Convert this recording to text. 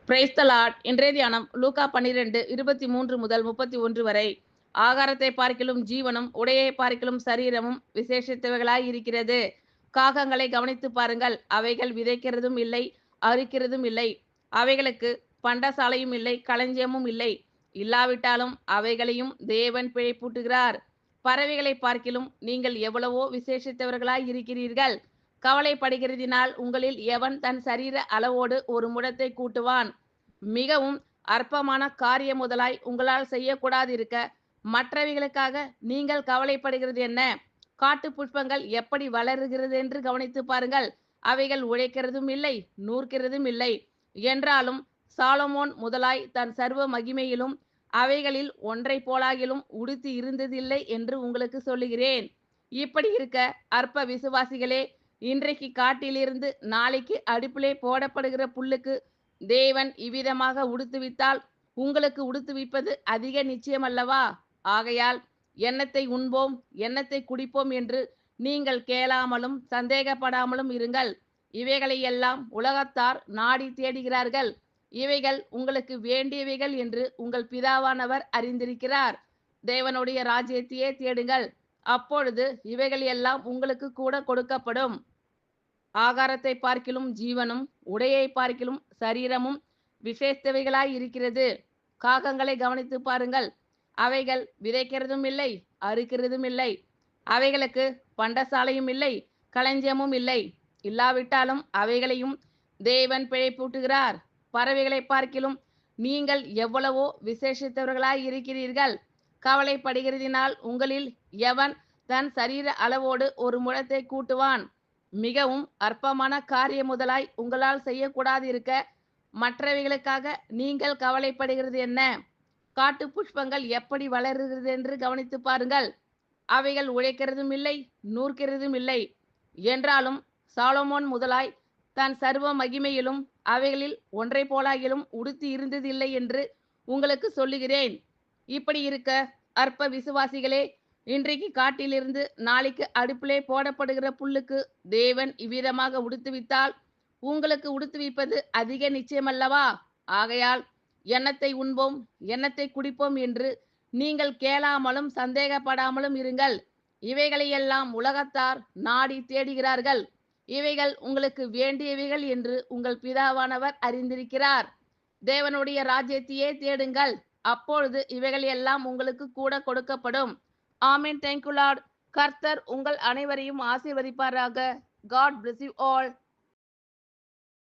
Praise the Lord. இன்றைய தியானம் லூக்கா 12:23 முதல் 31 வரை. ஆகாரத்தை பார்க்கிலும் ஜீவனும் உடையை பார்க்கிலும் சரீரமும் விசேஷித்தவைகளாய் இருக்கிறது. காகங்களை கவனித்து பாருங்கள், அவைகள் விதைக்கிறதும் இல்லை, அறுக்கிறதும் இல்லை, அவைகளுக்கு பண்டசாலையும் இல்லை, களஞ்சியமும் இல்லை. இல்லாவிட்டாலும் அவைகளையும் தேவன் பிழைப்பூட்டுகிறார். பறவைகளை பார்க்கிலும் நீங்கள் எவ்வளவோ விசேஷித்தவர்களாய் இருக்கிறீர்கள். கவலைப்படுகிறதினால் உங்களில் எவன் தன் சரீர அளவோடு ஒரு முடத்தை கூட்டுவான்? மிகவும் அற்பமான காரியம் முதலாய் உங்களால் செய்யக்கூடாதிருக்க மற்றவைகளுக்காக நீங்கள் கவலைப்படுகிறது என்ன? காட்டு புஷ்பங்கள் எப்படி வளருகிறது என்று கவனித்து பாருங்கள். அவைகள் உழைக்கிறதும் இல்லை, நூற்கிறதும் இல்லை. என்றாலும் சாலமோன் முதலாய் தன் சர்வ மகிமையிலும் அவைகளில் ஒன்றை போலாகிலும் உடுத்தி இருந்ததில்லை என்று உங்களுக்கு சொல்லுகிறேன். இப்படி இருக்க அற்ப விசுவாசிகளே, இன்றைக்கு காட்டிலிருந்து நாளைக்கு அடுப்பிலே போடப்படுகிற புல்லுக்கு தேவன் இவ்விதமாக உடுத்துவித்தால் உங்களுக்கு உடுத்துவிப்பது அதிக நிச்சயமல்லவா? ஆகையால் எண்ணத்தை உண்போம், எண்ணத்தை குடிப்போம் என்று நீங்கள் கேளாமலும் சந்தேகப்படாமலும் இருங்கள். இவைகளை எல்லாம் உலகத்தார் நாடி தேடுகிறார்கள். இவைகள் உங்களுக்கு வேண்டியவைகள் என்று உங்கள் பிதாவானவர் அறிந்திருக்கிறார். தேவனுடைய ராஜ்யத்தையே தேடுங்கள், அப்பொழுது இவைகள் எல்லாம் உங்களுக்கு கூட கொடுக்கப்படும். ஆகாரத்தை பார்க்கிலும் ஜீவனும் உடையை பார்க்கிலும் சரீரமும் விசேஷத்தவைகளாய் இருக்கிறது. காகங்களை கவனித்து பாருங்கள், அவைகள் விதைக்கிறதும் இல்லை, அறுக்கிறதும் இல்லை, அவைகளுக்கு பண்டசாலையும் இல்லை, களஞ்சியமும் இல்லை. இல்லாவிட்டாலும் அவைகளையும் தேவன் பிழைப்பூட்டுகிறார். பறவைகளை பார்க்கிலும் நீங்கள் எவ்வளவோ விசேஷித்தவர்களாய் இருக்கிறீர்கள். கவலைப்படுகிறதினால் உங்களில் எவன் தன் சரீர அளவோடு ஒரு முழத்தை கூட்டுவான்? மிகவும் அற்பமான காரியம் முதலாய் உங்களால் செய்யக்கூடாதிருக்க மற்றவைகளுக்காக நீங்கள் கவலைப்படுகிறது என்ன? காட்டு புஷ்பங்கள் எப்படி வளருகிறது என்று கவனித்து பாருங்கள். அவைகள் உழைக்கிறதும் இல்லை, நூற்கிறதும் இல்லை. என்றாலும் சாலமோன் முதலாய் தன் சர்வ மகிமையிலும் அவைகளில் ஒன்றை போலாகிலும் உடுத்தி இருந்ததில்லை என்று உங்களுக்கு சொல்லுகிறேன். இப்படி இருக்க அற்ப விசுவாசிகளே, இன்றைக்கு காட்டிலிருந்து நாளைக்கு அடுப்பிலே போடப்படுகிற புல்லுக்கு தேவன் இவ்விதமாக உடுத்துவித்தால் உங்களுக்கு உடுத்துவிப்பது அதிக நிச்சயமல்லவா? ஆகையால் எண்ணத்தை உண்போம், எண்ணத்தை குடிப்போம் என்று நீங்கள் கேளாமலும் சந்தேகப்படாமலும் இருங்கள். இவைகளையெல்லாம் உலகத்தார் நாடி தேடுகிறார்கள். இவைகள் உங்களுக்கு வேண்டியவைகள் என்று உங்கள் பிதாவானவர் அறிந்திருக்கிறார். தேவனுடைய ராஜ்யத்தையே தேடுங்கள், அப்பொழுது இவைகள் எல்லாம் உங்களுக்கு கூட கொடுக்கப்படும். ஆமென். Thank you Lord. கர்த்தர் உங்கள் அனைவரையும் ஆசீர்வதிப்பாராக. God bless you all.